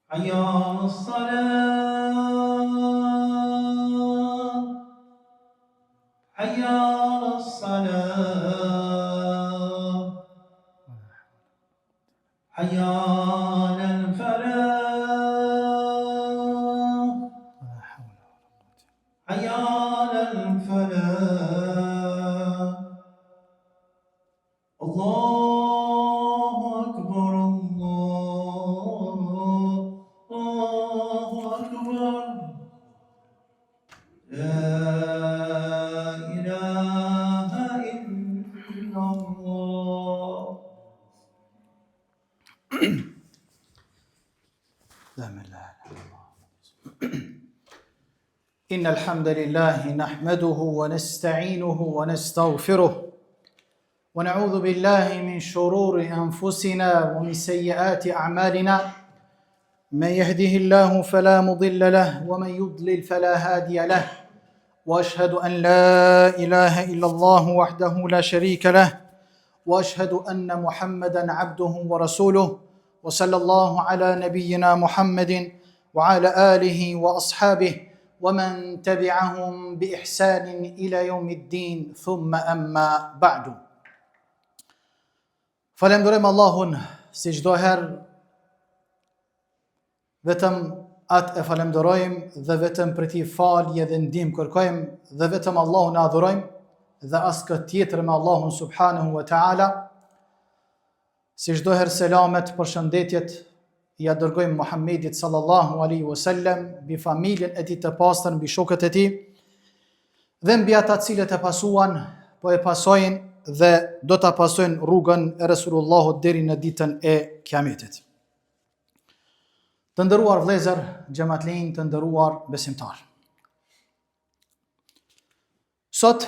حي على الصلاة حي على الصلاة حي على الفلاح حي على الفلاح الله أكبر الله أكبر لا إله إلا الله. إن الحمد لله نحمده ونستعينه ونستغفره ونعوذ بالله من شرور أنفسنا ومن سيئات أعمالنا من يهده الله فلا مضل له ومن يضلل فلا هادي له وأشهد أن لا إله إلا الله وحده لا شريك له وأشهد أن محمدا عبده ورسوله وصلى الله على نبينا محمد وعلى آله وأصحابه ومن تبعهم بإحسان إلى يوم الدين ثم أما بعد. Falenderojmë Allahun si çdo herë, vetëm atë e falenderojmë dhe vetëm për ti falje dhe ndihmë kërkojmë dhe vetëm Allahun e adhurojmë dhe asnjë tjetër me Allahun subhanahu wa taala. Si çdo herë selamet, përshëndetjet ja dërgojmë Muhammedit sallallahu alaihi wasallam, mbi familjen e tij të pastër, mbi shokët e tij dhe mbi ata cilët e pasuan, po e pasojnë dhe do ta pasojnë rrugën e Resulullahut deri në ditën e Kiametit. Të nderuar vëllezër, xhamatllin, të nderuar besimtar. Sot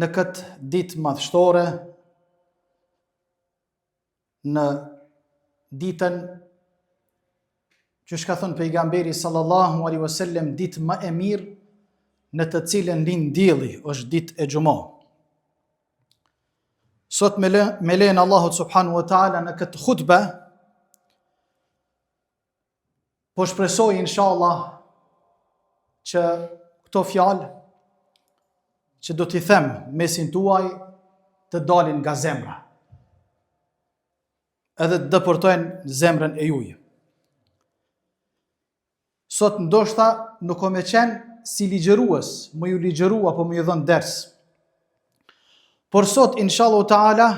në këtë ditë madhështore, në ditën që shka thënë pejgamberi sallallahu alaihi wasallam, ditë më e mirë në të cilën lind dielli, është ditë e xumah. Sot me lejen Allahut subhanahu wa taala në këtë hutbe po shpresoj inshallah që këto fjalë që do t'i them mesin tuaj të dalin nga zemra, edhe të dëpërtojnë zemrën e juaj. Sot ndoshta nuk kam me qenë si ligjërues, më ju ligjërua apo më ju dhën ders. Por sot inshallah taala,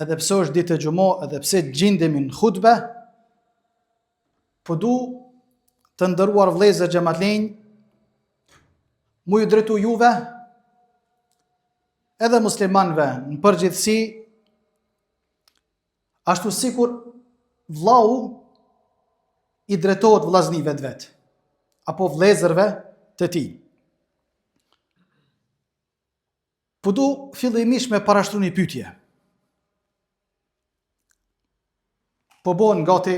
edhe pse është ditë e xumah, edhe pse gjendemi në hutbe, po du të nderuar vëllezër xhamatllin, mu ju drejtu juve edhe muslimanëve në përgjithësi, ashtu sikur vllau i drejtohet vllaznive të vet, apo vëllezërve të tij. Po du fillimisht me parashtru një pyetje. Po bon gati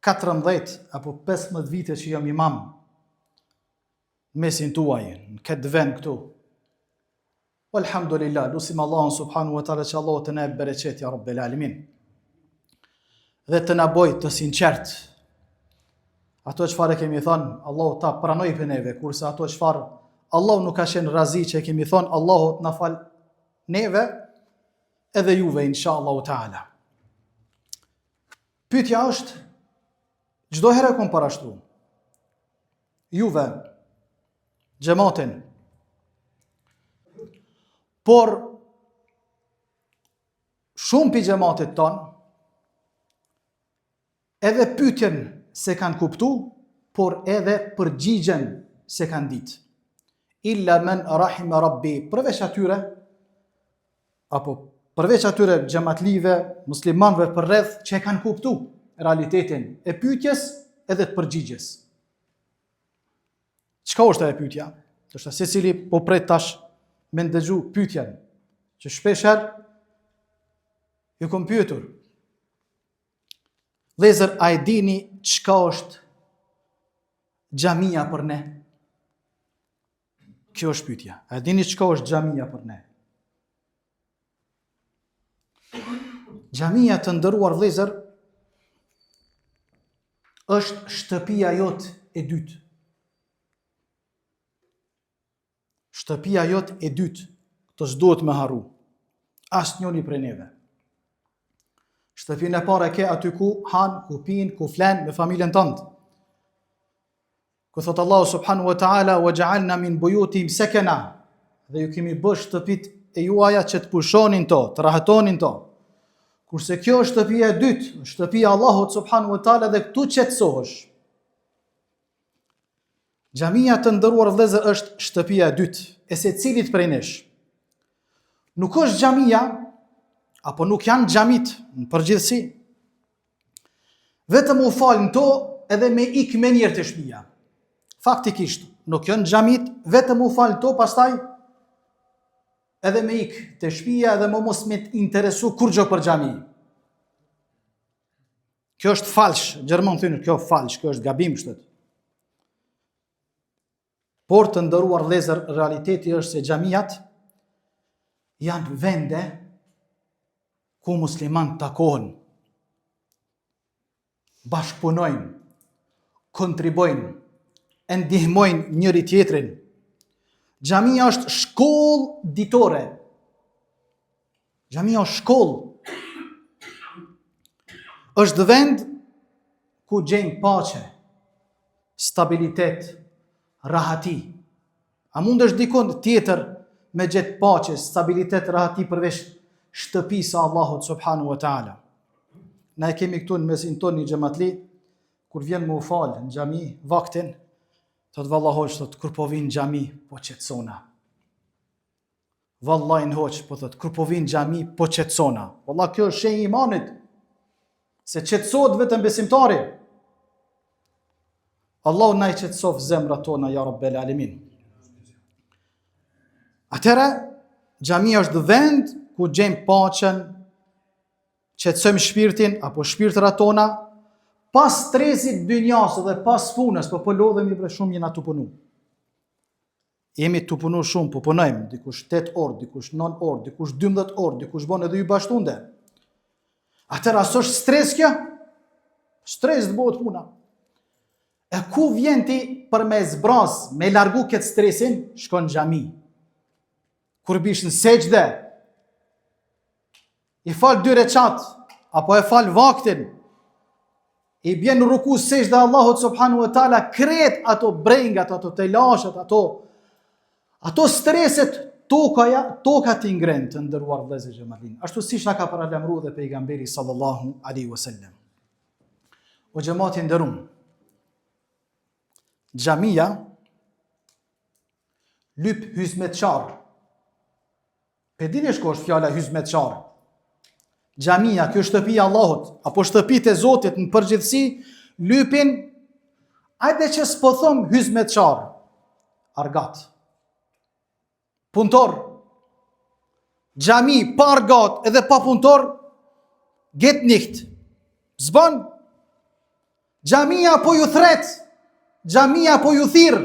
14 apo 15 vite që jam imam mesin tuaj, në këtë vend këtu. Alhamdulillah, lusim Allahun subhanahu wa taala që Allah të na bereqet ya rabbel alamin. Dhe të na boj të sinqert. Ato çfarë kemi thënë, Allahu ta pranoj për neve, kurse ato çfarë Allahu nuk ka qenë razi që kemi thënë, Allahu të na fal neve edhe juve inshallah taala. Pyetja është, çdo herë kom parashtru juve xhamatin, por shumë pi xhamatit ton edhe pyetjen se kanë kuptu, por edhe përgjigjen se kanë ditë. Illa men rahima rabbi, përveç atyre xhamatlive, muslimanëve për rreth që e kanë kuptu realitetin e pyetjes edhe të përgjigjes. Çka është ajo pyetja? Dorsta secili po pret tash me ndëgju pyetjen, që shpeshher ju kom pyetur. Vëllezër, a e dini çka është xhamia për ne? Kjo është pyetja. A e dini çka është xhamia për ne? Xhamia, të nderuar vëllezër, është shtëpia jote e dytë. Shtëpia jote e dytë. Këtë s'duhet me harru. Asnjëri prej neve. Shtëpinë e parë ke aty ku han, ku pin, ku flen me familjen tënde. Ku thot Allahu subhanahu wa ta'ala, wa ja'alna min buyutihim sakana, dhe ju kemi bërë shtëpit e juaja që të pushonin to, të rahatonin to. Kurse kjo është shtëpia e dytë, shtëpia e Allahut subhanahu wa ta'ala, dhe këtu qetësohesh. Xhamia, të nderuar vëllezër, është shtëpia e dytë e secilit prej nesh. Nuk është xhamia, apo nuk janë xhamit në përgjithësi, vetëm u falën to edhe me ik me njerë të shtëpia. Faktikisht, nuk janë xhamit, vetëm u falën to, pastaj edhe me ik të shtëpia edhe më mos me të interesu kur gjë për xhami. Kjo është falsh, gjermon thënë, kjo falsh, kjo është gabim shtet. Por të nderuar vëllezër, realiteti është se xhamiat janë vende ku musliman takohen, bashkëpunojnë, kontribojnë, e ndihmojnë njëri tjetrin. Xhamia është shkollë ditore. Xhamia është shkollë. Është vend ku gjejmë paqe, stabilitet, rahati. A mund është dikon tjetër me gjetë paqe, stabilitet, rahati përveç shtëpisë së Allahut subhanahu wa ta'ala? Na e kemi këtu në mesin tonë një xhamatli, kur vjen më u falë në xhami vaktin, thot vallahi hoç, thot kur po vin në xhami po qetësona. Vallahi në hoç, po thot kur po vin në xhami po qetësona. Vallahi kjo është shenjë imanit, se qetësohet vetëm besimtari. Allahu na i qetësof zemrat tona, ja Rabbel Alamin. Atëra, xhamia është vend ku gjejmë paqen, qetësojmë shpirtin apo shpirtrat tona, pas stresit dynjas dhe pas punës, po lodhemi për shumë jena të punu. Jemi të punu shumë, po punojmë, dikush 8 orë, dikush 9 orë, dikush 12 orë, dikush bën edhe 2 bashtunde. Atëra, s'është stres kjo? Stres të bëhet puna. E ku vjen ti për me zbraz, me largu këtë stresin? Shkon në xhami. Kur bish në sejdë, i fal 2 recat, apo e fal vaktin, i bjen në ruku sejdë Allahut subhanahu wa ta'ala, kret ato brengat, ato telashat, ato streset, toka t'i ngren, të ndëruar vëllezër xhamatllin. Ashtu siç na ka paralajmëruar dhe pejgamberi sallallahu alaihi wasallam. O xhamati i nderuar, xhamia lyp hizmetçar. Pe dini shko është fjala hizmetçar. Xhamia, kjo shtëpia Allahut, apo shtëpitë e Zotit në përgjithësi, lypin, ajde që s'po thom hizmetçar, argat, punëtor. Xhami pa argat edhe pa punëtor, get nicht. Zban. Xhamia po ju thret, xhamia po ju thirr,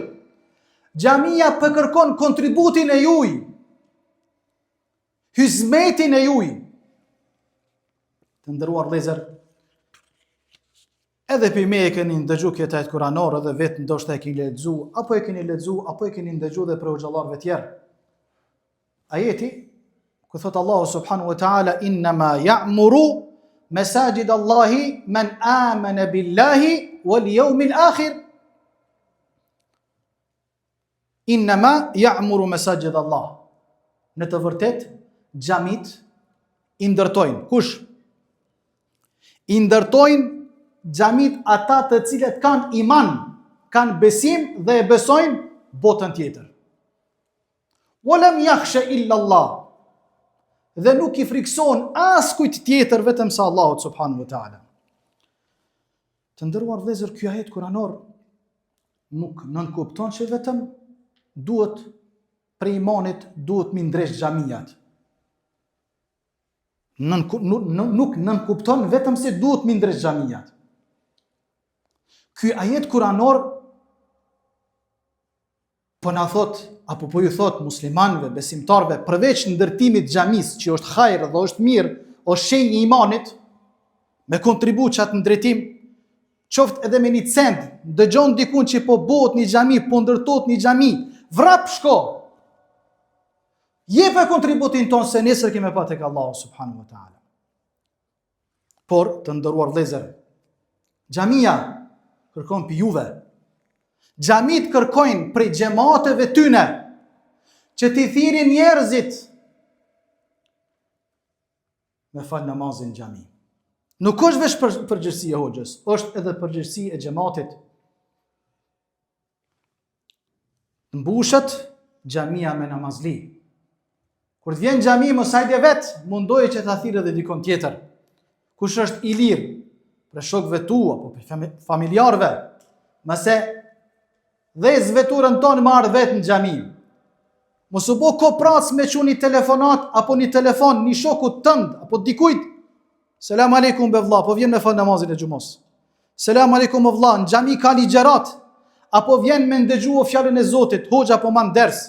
xhamia po kërkon kontributin e juaj, hizmetin e juaj. Të nderuar vëllezër, edhe për me e keni ndëgju këtë ajet kuranor, edhe vetë ndoshta e keni lexu, apo e keni lexu, apo e keni ndëgju dhe për xhallarëve tjerë. Ajeti, ku thot Allahu subhanahu wa ta'ala, innama ya'muru masajid Allahi man amana billahi wal yawmil akhir. Innama ya'muru masajid Allah. Në të vërtet, xhamit i ndërtojnë. Kush? I ndërtojnë xhamit ata të cilët kanë iman, kanë besim dhe e besojnë botën tjetër. Walam yakhsha illa Allah. Dhe nuk i frikson as kujt tjetër vetëm sa Allahut subhanahu wa ta'ala. Të nderuar vëllezër, ky ajet kuranor nuk nënkupton që vetëm duhet për imanit duhet mi ndresh xhamiat. Nuk nënkupton vetëm se duhet mi ndresh xhamiat. Ky ajet kuranor po na thot, apo po ju thot muslimanëve, besimtarëve, përveç ndërtimit xhamis, që është hajër dhe është mirë, o shenjë i imanit, me kontribu që atë ndretim, qoftë edhe me një cent, dëgjon dikun që po bëhet një xhami, po ndërtohet një xhami, vrap shko. Jepe kontributin ton se nesër keme pa tek Allahu subhanahu wa taala. Por të nderuar vëllezër, xhamia kërkon për juve. Xhamit kërkojnë prej xhamateve tyne që t'i thirrin njerëzit me fal namazin në xhami. Nuk është veç përgjegjësi e hoxhës, është edhe përgjegjësi e xhamatit. Mbushet xhamia me namazli. Kur të vjen xhami mos hajde vet, mundoje që ta thirrë edhe dikon tjetër. Kush është i lirë për shokëve tu apo për familjarëve, mëse dhe zveturën tonë më ardh vet në xhami. Mos u bë koprac me çuni telefonat apo një telefon një shokut tënd apo dikujt. Selam aleikum be vlla, po vjen me fal namazin e xumos. Selam aleikum o vlla, në xhami ka ligjerat, apo vjen me ndëgjua fjalën e Zotit, hoxha po man ders.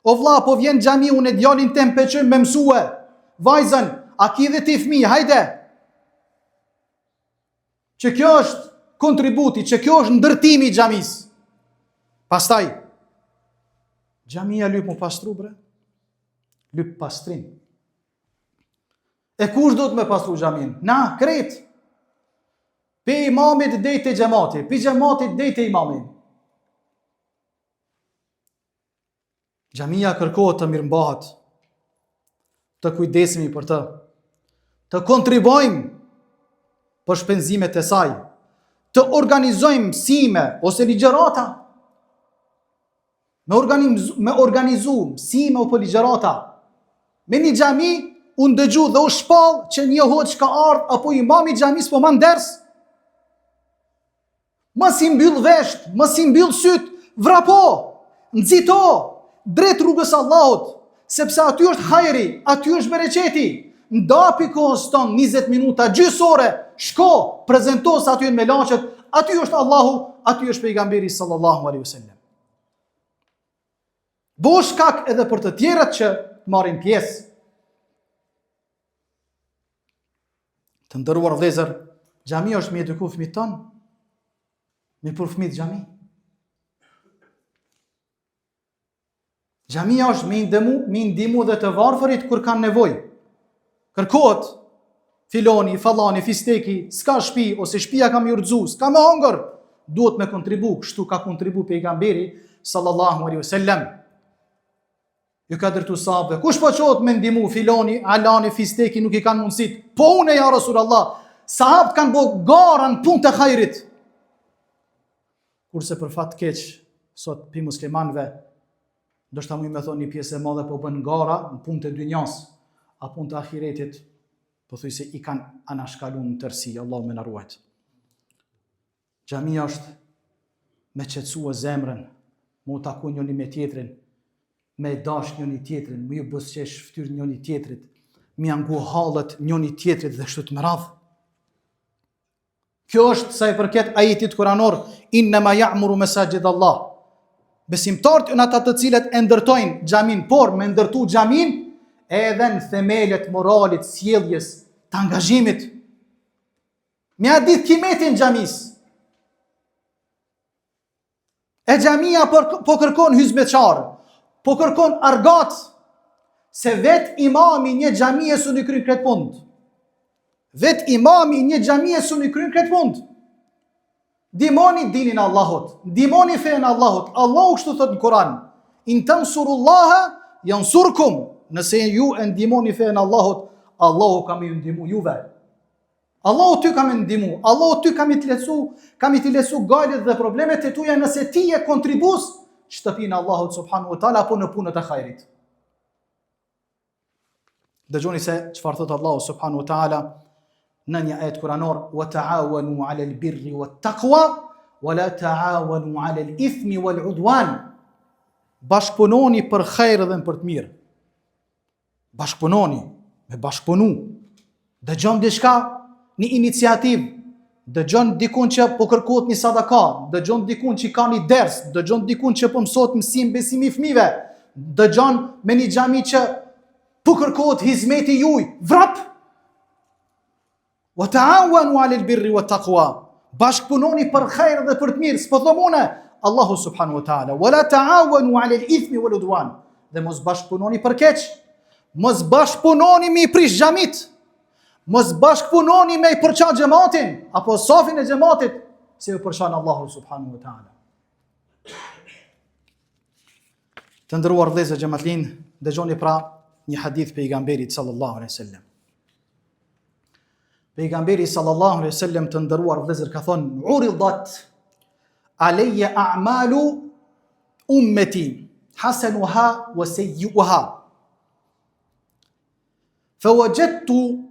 O vlla, po vjen xhami unë djalin tem peçoj me mësue. Vajzën, a ki dhe ti fëmijë, hajde. Që kjo është kontributi, që kjo është ndërtimi i xhamis. Pastaj xhamia lyp mu pastru bre. Lyp pastrim. E kush do të me pastru xhamin? Na, krejt. Pe imamit dej te xhamati, pe xhamatit dej te imamit. Xhamia kërkohet të mirëmbahet. Të kujdesemi për të. Të kontribojmë për shpenzimet e saj. Të organizojmë mësime ose ligjërata. Me organizu mësime apo ligjërata. Me një xhami unë dëgju dhe u shpall që një hoxh ka ardhur apo imam i xhamis po man ders. Mos i mbyll vesht, mos i mbyll syt, vrapo, nxito drejt rrugës Allahut, sepse aty është hajri, aty është bereqeti. Ndapi kohës tonë 20 minuta, gjysë ore, shko, prezantos aty me laçet, aty është Allahu, aty është pejgamberi sallallahu alaihi wasallam. Bo shkak edhe për të tjerët që marrin pjesë. Të nderuar vëllezër, xhamia është me eduku fëmijët tonë, me për fëmijët xhami. Xhamia është me ndihmu dhe të varfërit kur kanë nevojë. Kërkohet filoni, fallani, fisteki, s'ka shtëpi ose shtëpia ka më urxhu, s'ka më hongër, duhet me kontribu, kështu ka kontribu pejgamberi sallallahu alaihi wasallam. Ju ka dërtu sahabëve, kush po qohet me ndihmu filoni, alani, fisteki nuk i kanë mundësit. Po unë ja Rasulullah, sahabët kanë bërë garën punë të hajrit. Kurse për fat keq sot pi muslimanëve, ndoshta më me thonë një pjesë e madhe po bën gara në punë të dynjas, a punë të ahiretit, po thuj se i kanë anashkalu në tërsi, Allah me na ruajt. Xhamia është me qetësua zemrën, mu taku njëri me tjetrin, me dash njëri tjetrin, me ju buzëqesh fytyrë njëri tjetrit, me angu hallet njëri tjetrit dhe kështu të me radhë. Kjo është sa i përket ajetit kuranor, innama ya'muru masajid Allah. Besimtarët janë ata të cilët e ndërtojnë xhamin, por me ndërtu xhamin edhe në themelet moralit, sjelljes, të angazhimit. Me a ditë kimetin xhamis. E xhamia po kërkon hizmetçar, po kërkon argat, se vet imami një xhamie su në kryen këtë punë. Vet imami një xhamie su në kryen këtë punë. Dimoni dinin Allahut, dimoni fen Allahut. Allahu kështu thot në Kur'an: "In tansurullaha yansurkum." Nëse ju e ndihmoni fen Allahut, Allahu ka më ndihmu juve. Allahu ty ka më ndihmu, Allahu ty ka më të lecu galet dhe problemet e tuaja nëse ti je kontribues shtëpinë Allahut subhanahu wa taala apo në punët e hajrit. Dëgjoni se çfarë thot Allahu subhanahu wa taala në një ajet kuranor: "Wa ta'awanu 'ala al-birri wat-taqwa wa la ta'awanu 'ala al-ithmi wal-'udwan." Bashkëpunoni për hajër dhe për të mirë. Bashkëpunoni, me bashkëpunu. Dëgjon diçka, një iniciativë, dëgjon dikun që po kërkohet një sadaka, dëgjon dikun që ka një ders, dëgjon dikun që po mësohet mësim besimi i fëmijëve, dëgjon me një xhami që po kërkohet hizmeti juaj, vrap, Wa ta'awanu 'alal birri wat taqwa. Bashkëpunoni për khajr dhe për të mirë, s'po thomone Allahu subhanahu wa ta'ala, wa la ta'awanu 'alal ithmi wal udwan. Dhe mos bashkëpunoni për keq. Mos bashkëpunoni me i prish xhamit. Mos bashkëpunoni me i përçan xhamatin apo safin e xhamatit, se ju përçan Allahu subhanahu wa ta'ala. Të ndëruar vëllezër xhamatlin, dëgjoni pra një hadith pejgamberit sallallahu alaihi wasallam. Pejgamberi sallallahu alaihi wasallam të ndëruar vëllezër ka thonë: "Uridat alayya a'malu ummati hasanuha wa sayyi'uha. فوجدت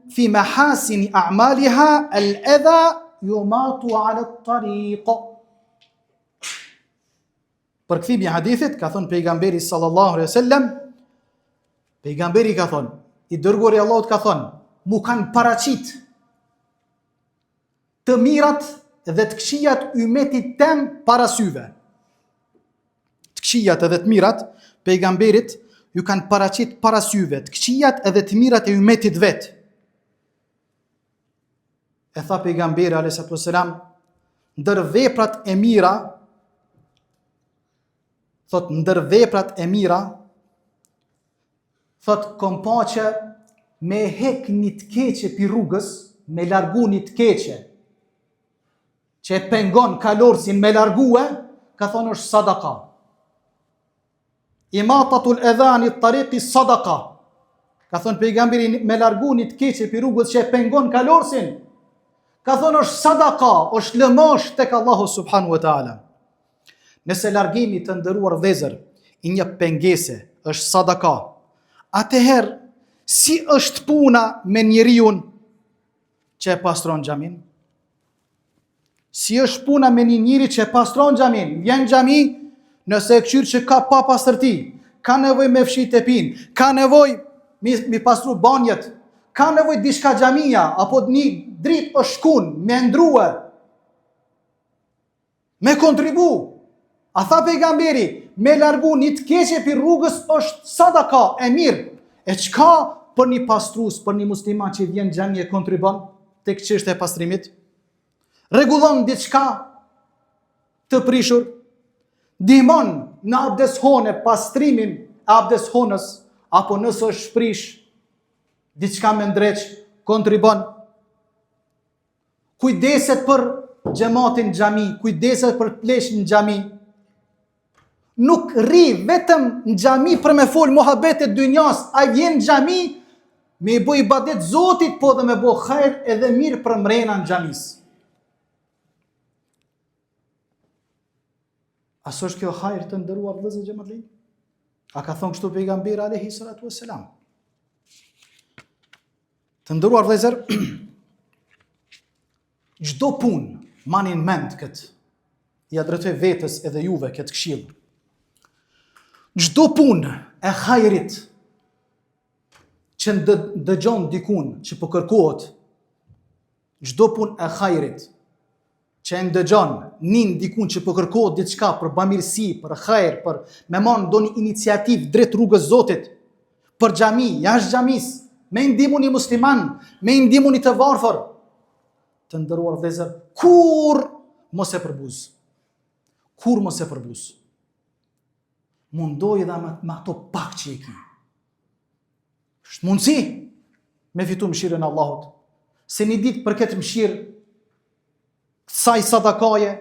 في محاسن أعمالها الأذى يماط على الطريق." Për këthim i hadithit, ka thonë pejgamberi sallallahu alaihi wasallam, pejgamberi ka thonë, i dërguari i Allahut ka thonë, mu kanë paraqit të mirat dhe të këqijat ummetit tem para syve. Të këqijat edhe të mirat, pejgamberit ju kanë paraqit para syve, të këqijat edhe të mirat e ummetit vet. E tha pejgamberi alayhi wasallam, ndër veprat e mira, thot ndër veprat e mira, thot kom pa që me hek një të keqe pi rrugës, me largu një të keqe, që e pengon kalorësin me largue, ka thonë është sadaka. Imatatul edhani tariqi sadaka. Ka thonë pejgamberi, me largu një të keqe pi rrugës që e pengon kalorësin, ka thonë është sadaka, është lëmosh tek Allahu subhanahu wa ta'ala. Nëse largimi të ndëruar vëllezër i një pengese është sadaka, atëherë si është puna me njeriu që e pastron xhamin? Si është puna me një njeri që e pastron xhamin? Vjen xhami, nëse e këshyr që ka pa pastërti, ka nevojë me fshi tepin, ka nevojë mi pastru banjet, ka nevojë diçka xhamia apo një dritë o shkun me ndrua, me kontribu. A tha pejgamberi, me largu një të keqe për rrugës është sadaka, e mirë. E çka për një pastrus, për një musliman që vjen xhami e kontribon tek çështja e pastrimit? Rregullon diçka të prishur, ndihmon në abdeshone pastrimin e abdeshonës, apo nëse është shprish diçka me ndreq, kontribon. Kujdeset për xhamatin xhami, kujdeset për pleshin xhami. Nuk rri vetëm në xhami për me fol muhabet e dynjas, ai vjen në xhami me i bëj ibadet Zotit, po dhe me bëj hajër edhe mirë për mrena në xhamis. A s'është kjo hajër të ndëruar vëllezër xhamatli? A ka thonë kështu pejgamberi alayhi salatu wassalam? Të ndëruar vëllezër, çdo punë mani në mend këtë, ja drejtoj vetës edhe juve këtë këshill. Çdo punë e hajrit që dëgjon dikun që po kërkohet, çdo punë e hajrit që ndëgjon nin dikun që po kërkohet diçka për bamirësi, për hajr, për me marrë ndonjë iniciativë drejt rrugës Zotit, për xhami, jashtë xhamis, me ndihmu një musliman, me ndihmu një të varfër, të ndëruar vëllezër, kur mos e përbuz. Kur mos e përbuz. Mundoj dhe me ato pak që e ki. është mundësi me fitu mëshirën e Allahut. Se një ditë për këtë mëshirë, saj sadakaje,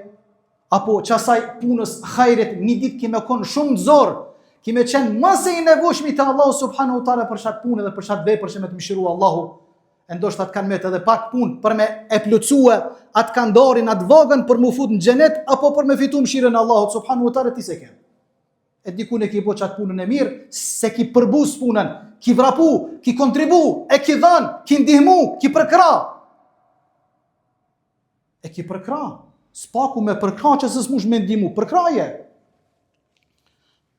apo qasaj punës hajrit, një ditë kime konë shumë të zorë, kime qenë mëse i nevojshmi të Allahu subhanahu wa taala për shatë punë dhe për shatë vepër që me të mëshiru Allahu, ndoshta atë kanë metë edhe pak punë për me e plotësue atë kandarin, atë vogën për mu fut në xhenet, apo për me fitu mëshirën e Allahut subhanahu wa taala ti se ke. E dikun e ki bo qatë punën e mirë, se ki përbus punën, ki vrapu, ki kontribu, e ki dhanë, ki ndihmu, ki përkra. E ki përkra. Spaku me përkra që së smush me ndihmu, përkraje.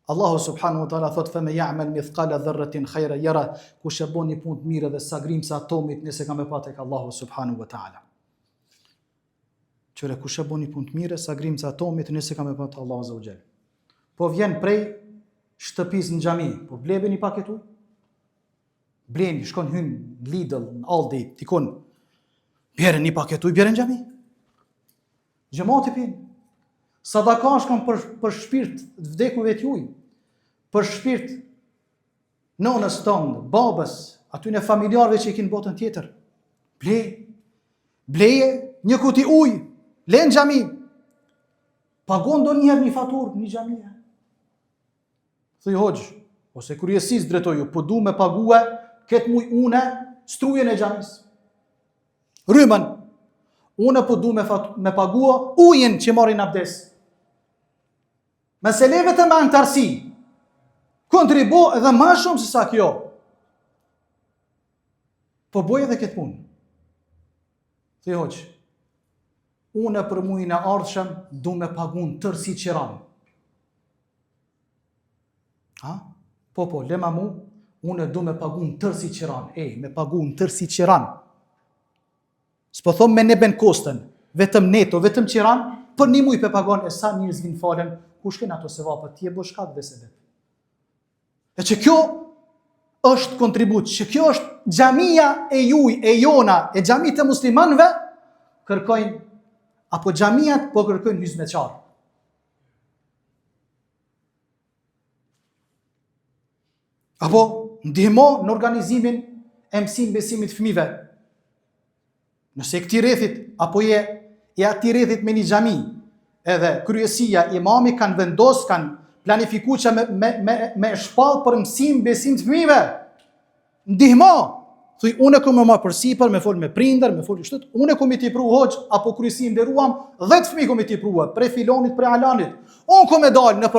Allahu subhanahu wa taala thot: "Fama ya'mal mithqala dharratin khayran yara", kush e bën një punë të mirë dhe sa grimca atomit nëse ka me pa tek Allahu subhanahu wa taala. Qëre kush e bën një punë të mirë sa grimca atomit nëse ka me pa tek Allahu azza wa jall. Po vjen prej shtëpisë në xhami, po blebe një paketu. Bleni, shkon hyn në Lidl, në Aldi, tikun. Bjerën një paketuj, bjerën xhami. Xhamati pinë. Sadaka shkon për shpirt të vdekujve të juj, për shpirt nonës tonë, babës, aty në familjarëve që i kinë botën tjetër. Bleje një kuti ujë, le në xhami. Pagon do njëherë një faturë një xhami. Thuj hoxh, ose kurjesis drejtoju, po du me pague këtë muj une strujen e xhamis. Rymën, une po du me pagua ujin që marrin abdes. Meseleve të me antarësi, kontribo edhe ma shumë se sa kjo. Po boj edhe këtë punë. Thuj hoqë, une për mujin e ardhshëm du me pagun tërsi qiran. Po, lema mu, une du me pagun tërsi qiran. Me pagun tërsi qiran. S'po thom me neben kostën, vetëm neto, vetëm qiran, për një muj pe pagon e sa njërës vinë falen, kush ken ato sevapët, ti e bësh shkak dhe se vetë. E që kjo është kontribut, që kjo është xhamia e juj, e jona, e xhamit e muslimanëve, kërkojnë, apo xhamiat po kërkojnë hizmetçar. Apo ndihmo në organizimin e mësim besimit fëmijëve. Nëse këti rrethit, apo je ati rrethit me një xhami, edhe kryesia, imami kanë vendos, kanë planifiku që me shpall për mësim besim të fëmijëve. Ndihmo. Thuj, une kom me marrë për sipër, me fol me prindër, me fol kështu, une kom i t'i pru hoxh, apo kryesin nderuam, 10 fëmijë kom i t'i prua, pre filonit, pre alanit. Unë kom e dalë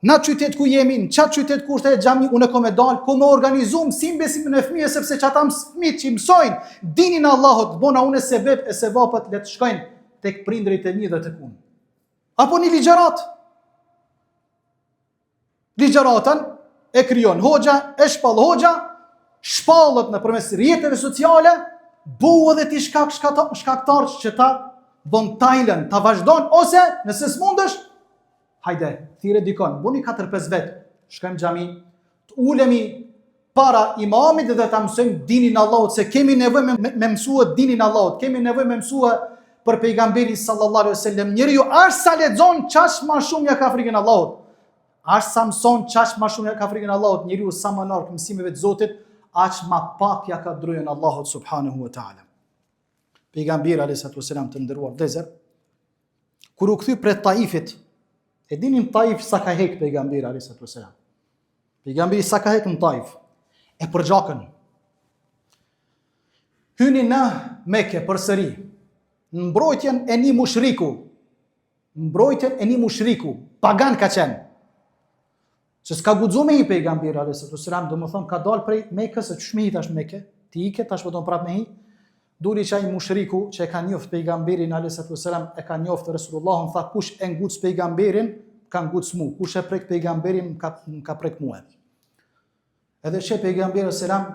në qytet ku jemi, në qatë qytet ku është e xhami, une kom e dalë, kom e organizu mësim besimin e fëmijëve, sepse që ata fëmijët që mësojnë dinin Allahut, bona une sebeb e sevapët le të shkojnë tek prindërit e mi dhe tek unë. Apo një ligjerat. Ligjeratën e kryon hoxha, e shpall hoxha, shpallët në përmes rrjeteve sociale, bu edhe ti shkaktar që ta bon tajlen, ta vazhdon, ose nëse s'mundesh, hajde, thire dikon, buni 4-5 vetë, shkojmë xhami, të ulemi para imamit dhe ta mësojmë dinin Allahut, se kemi nevojë me mësua dinin Allahut, kemi nevojë me mësua për pejgamberin sallallahu alaihi wasallam. Njeriu as sa lexon çash më shumë ja ka frikën Allahut. As sa mëson çash më shumë ja ka frikën Allahut. Njeriu sa më larg mësimeve të Zotit, aq më pak ja ka drejën Allahut subhanahu wa taala. Pejgamberi alayhi salatu wasalam të nderuar vëllezër, kur u kthy prej Taifit, e dinin Taif sa ka hek pejgamberi alayhi salatu wasalam. Pejgamberi sa ka hek në Taif, e përgjakën. Hyni në Mekë përsëri, në mbrojtjen e një mushriku, pagan ka qenë. Që s'ka guxu me hi pejgamberi alayhi salatu wasalam, domethënë ka dalë prej Mekës, që shmi tash Mekë, ti ike tash po don prap me hi. Duri që ai mushriku që e ka njoft pejgamberin alayhi salatu wasalam, e ka njoft Resulullahun, tha kush e nguc pejgamberin, ka nguc mu, kush e prek pejgamberin, ka prek mua. Edhe që pejgamberi selam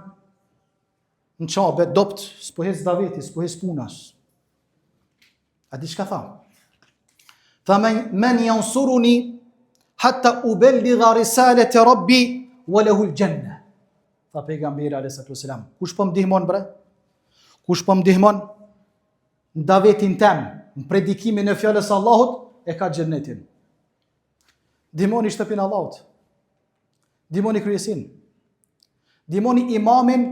në qabe, dopt, s'po hes daveti, s'po hes punas. A di shka tha? Tha men jansuruni hatta ubelligha risalati rabbi wa lahu al-janna. Tha pejgamberi alayhi salatu wasalam, kush po m'ndihmon bre? Kush po m'ndihmon në davetin tem, në predikimin e fjalës Allahut, e ka xhennetin. Ndihmoni shtëpinë Allahut. Ndihmoni kryesin. Ndihmoni imamin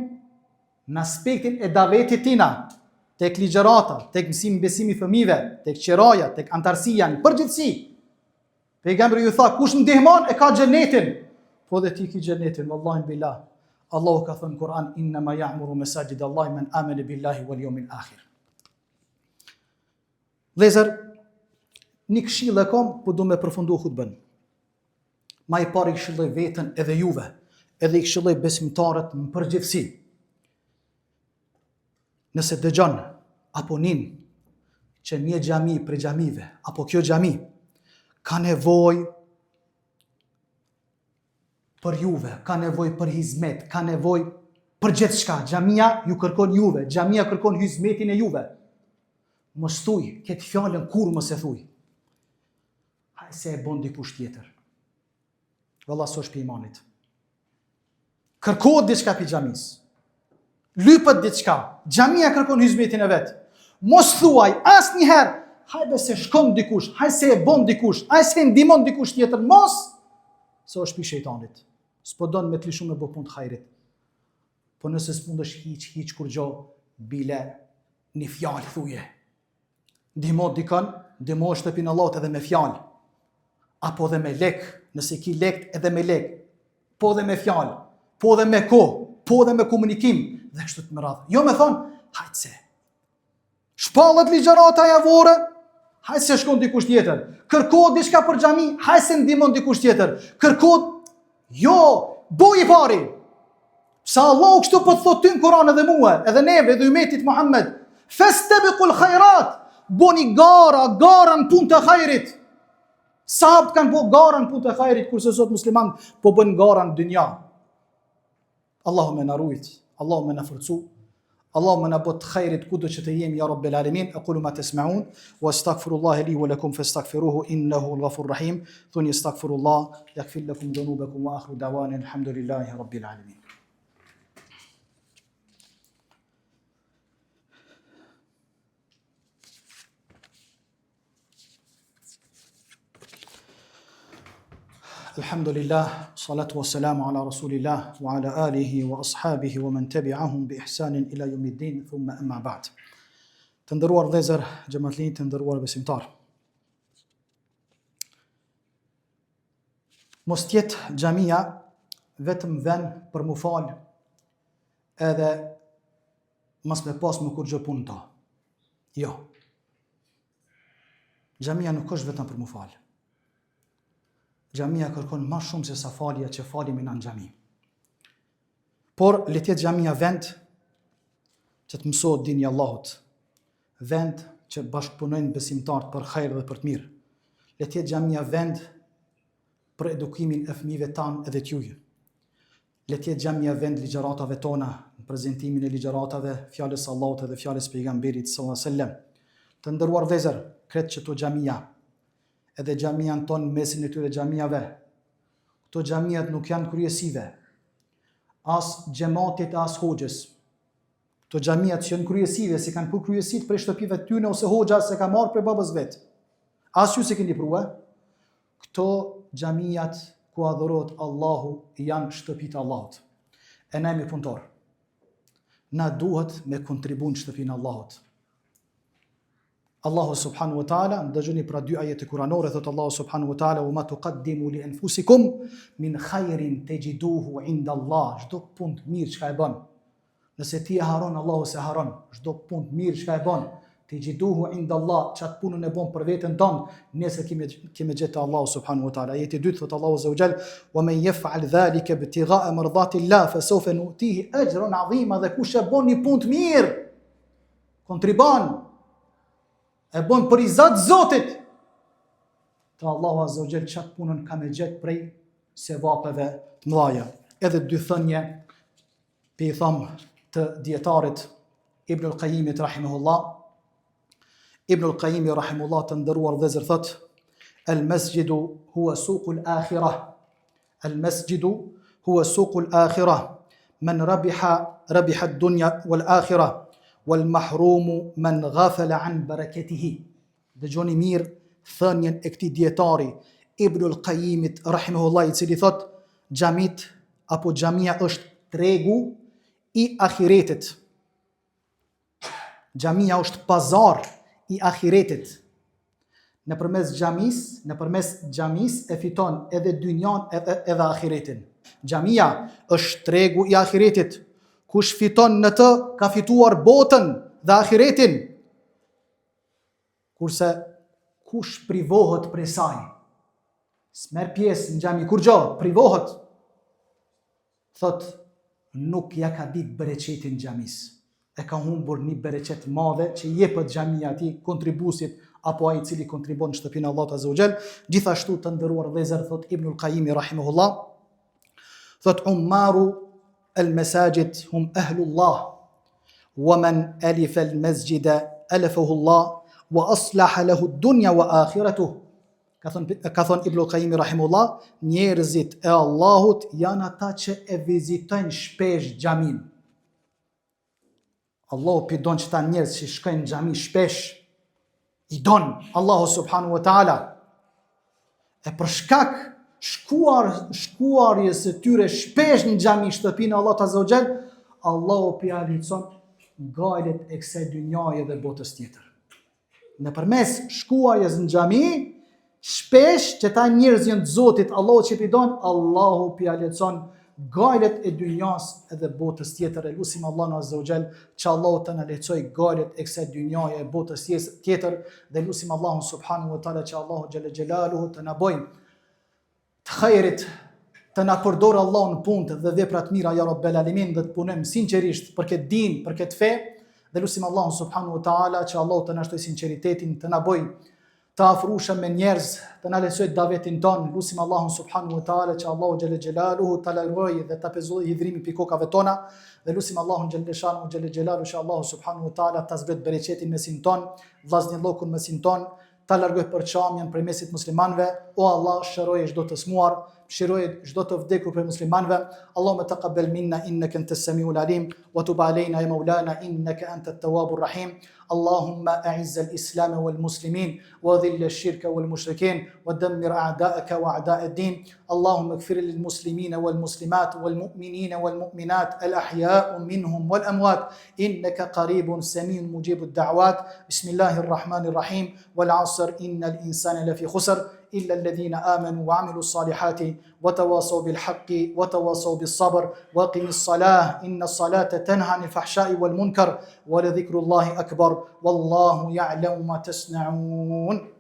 në aspektin e davetit tina, tek ligjerata, tek mësim besimi fëmijëve, tek qiraja, tek antarësia, në përgjithësi. Pejgamberi ju tha, kush ndihmon e ka xhenetin. Po dhe ti ki xhenetin, wallahi billah. Allahu ka thënë në Kur'an, innama ya'muru masajid Allahi man amana billahi wal yawmil akhir. Vëllezër, një këshill e kam, po do me përfundu hutbën. Ma i pari këshilloj veten edhe juve, edhe i këshilloj besimtarët në përgjithësi. Nëse dëgjon apo nin që një xhami për xhamive, apo kjo xhami ka nevojë për juve, ka nevojë për hizmet, ka nevojë për gjithçka. Xhamia ju kërkon juve, xhamia kërkon hizmetin e juve. Mos thuj, këtë fjalën kur mos e thuj. Haj se e bon dikush tjetër. Valla s'është pi imanit. Kërkohet diçka pi xhamis. Lypët diçka. Xhamia kërkon hizmetin e vet. Mos thuaj asnjëherë, hajde se shkon dikush, hajde se e bën dikush, hajde se ndihmon dikush tjetër, mos, se është pi shejtanit. S'po don me të lishu me bë punë të hajrit. Po nëse s'mundesh hiç kur gjë, bile një fjalë thuje. Ndihmo dikën, ndihmo shtëpinë Allahut edhe me fjalë. Apo edhe me lek, nëse ki lek edhe me lek. Po edhe me fjalë, po edhe me kohë, po edhe me komunikim dhe kështu të më radhë. Jo me thonë, hajtë se shpallët ligjërata javore, hajtë se shkon dikush tjetër. Kërkohet diçka për xhami, hajtë se ndihmon dikush tjetër. Kërkohet, jo, boj i pari. Sa Allahu kështu po të thotë ty në Kur'an edhe mua, edhe neve, edhe umetit Muhammed. Fastabiqul khairat, boni gara në punë të hajrit. Sahabët kanë po gara në punë të hajrit, kurse sot musliman po bën gara në dynja. Allahumme na rujt, Allahumme na forcu, Allahumme na bot khairit kudo që të jemi ya Rabbil Alamin. Aqulu ma tasma'un wa astaghfirullaha li wa lakum fastaghfiruhu innahu al-ghafurur rahim. Thuni astaghfirullah yaghfir lakum dhunubakum wa akhiru da'wana alhamdulillahi rabbil alamin. Alhamdulillah, salatu wa salamu ala rasulillah wa ala alihi wa ashabihi wa man tabi'ahum bi ihsanin ila yawmiddin, thumma amma ba'd. Të nderuar vëllezër, xhamatllin, të nderuar besimtar. Mos tjetë xhamia vetëm vend për mu fal, edhe mos me pas më kur gjë punë ta. Jo. Xhamia nuk është vetëm për mu fal. Xhamia kërkon më shumë se sa falja që falemi në xhami. Por le të jetë xhamia vend që të mësohet dini i Allahut, vend që bashkëpunojnë besimtarët për hajër dhe për të mirë. Le të jetë xhamia vend për edukimin e fëmijëve tanë edhe t'juj. Le të jetë xhamia vend ligjëratave tona, në prezantimin e ligjëratave, fjalës së Allahut edhe fjalës së pejgamberit sallallahu alajhi wasallam. Të nderuar vëllezër, kretë që to xhamia edhe xhamia në tonë mesin e tyre xhamiave. Këto xhamiat nuk janë kryesive, as xhamatit as hoxhës. Këto xhamiat që janë kryesive, si kanë pu kryesit për shtëpive të tyre ose hoxha se ka marrë për babës vet. As ju se keni prua. Këto xhamiat ku adhurohet Allahu janë shtëpitë e Allahut. E na jemi punëtor. Na duhet me kontribu në shtëpinë e Allahut. Allahu subhanahu wa ta'ala, ndëgjoni pra dy ajete kuranore, thot Allahu subhanahu wa ta'ala, wa ma tuqaddimu li anfusikum min khairin tajiduhu inda Allah. Çdo punë të mirë çka e bën, nëse ti e haron, Allahu se haron. Çdo punë të mirë çka e bën, tajiduhu inda Allah, çat punën e bën për veten tonë, nesër kemi gjetë Allahu subhanahu wa ta'ala. Ajeti dytë thot Allahu azza wa jall, wa man yaf'al dhalika ibtigha'a mardati Allah fa sawfa nu'tihi ajran 'azima. Dhe kush e bën një punë të mirë, kontribon, e bon për izat Zotit, të Allahu azza wa jall çat punën ka me gjetë prej sevapeve të mëdha. Edhe dy thënie pe i tham të dietarit Ibn al-Qayyimit rahimahullah. Ibn al-Qayyim rahimahullah të nderuar vëllezër thot: "Al-masjidu huwa suqul akhirah. Al-masjidu huwa suqul akhirah. Man rabiha ad-dunya wal akhirah. Wal mahrumu man ghafala an barakatihi." Dëgjoni mirë thënien e këtij dietari Ibn al-Qayyimit rahimahullah, i cili thot xhamit apo xhamia është tregu i ahiretit. Xhamia është pazar i ahiretit. Nëpërmes xhamis e fiton edhe dynjan edhe ahiretin. Xhamia është tregu i ahiretit. Kush fiton në të, ka fituar botën dhe ahiretin. Kurse kush privohet prej saj, s'merr pjesë në xhami, kur gjo, privohet, thot, nuk ja ka ditë bereqetin xhamis. E ka humbur një bereqet madhe që jepet xhamia atij, kontribusit apo ai i cili kontribon në shtëpinë e Allahut azza wa jall. Gjithashtu të nderuar vëllezër, thot Ibn al-Qayyim rahimahullah, thot ummaru المساجد هم أهل الله ومن ألف المسجد ألفه الله وأصلح له الدنيا وآخرته. Ka thon Ibn al-Qayyim rahimahullah, njerëzit e Allahut janë ata që e vizitojnë shpesh xhamin. Allahu pidon që ta njerëz që shkojnë në xhami shpesh, i don Allahu subhanahu wa ta'ala. E për shkak shkuarjes së tyre shpesh në xhami shtëpinë Allah azza wa jall, Allahu pi alicon gajlet e kësaj dynjaje dhe botës tjetër. Nëpërmes shkuarjes në xhami, shpesh që ta njerëz janë të Zotit, Allahu që pi don, Allahu pi alicon gajlet e dynjas edhe botës tjetër. E lutim Allahun azza wa jall që Allahu të na lehtësoj gajlet e kësaj dynjaje e botës tjetër, dhe lutim Allahun subhanahu wa taala që Allahu xhalla xhelaluhu të na bëjë të khairit, të na përdorë Allahu në punë dhe vepra të mira ya rabbel alamin, dhe të punojmë sinqerisht për këtë din, për këtë fe, dhe lutim Allahun subhanahu wa taala që Allahu të na shtoj sinqeritetin, të na bëjë të afrushëm me njerëz, të na lehtësoj davetin ton. Lutim Allahun subhanahu wa taala që Allahu xhalla xhelaluhu ta largojë dhe ta pezullojë hidhrimin pi kokave tona, dhe lutim Allahun xhalla xhelaluhu që Allahu subhanahu wa taala ta zbret bereqetin mesin ton, vllazniallokun mesin ton, ta largoj përçamjen prej mesit muslimanëve. O Allah, shëroje çdo të smuar, shëroje çdo të vdekur prej muslimanëve. Allahumma taqabbal minna innaka antas samiul alim wa tub alayna ya maulana innaka antat tawwabur rahim. اللهم أعز الإسلام والمسلمين وذل الشرك والمشركين ودمر أعداءك وأعداء الدين. اللهم اغفر للمسلمين والمسلمات والمؤمنين والمؤمنات الأحياء منهم والأموات إنك قريب سميع مجيب الدعوات. بسم الله الرحمن الرحيم. والعصر إن الإنسان لفي خسر إلا الذين آمنوا وعملوا الصالحات وتواصوا بالحق وتواصوا بالصبر وأقم الصلاة إن الصلاة تنهى عن الفحشاء والمنكر ولذكر الله أكبر والله يعلم ما تصنعون.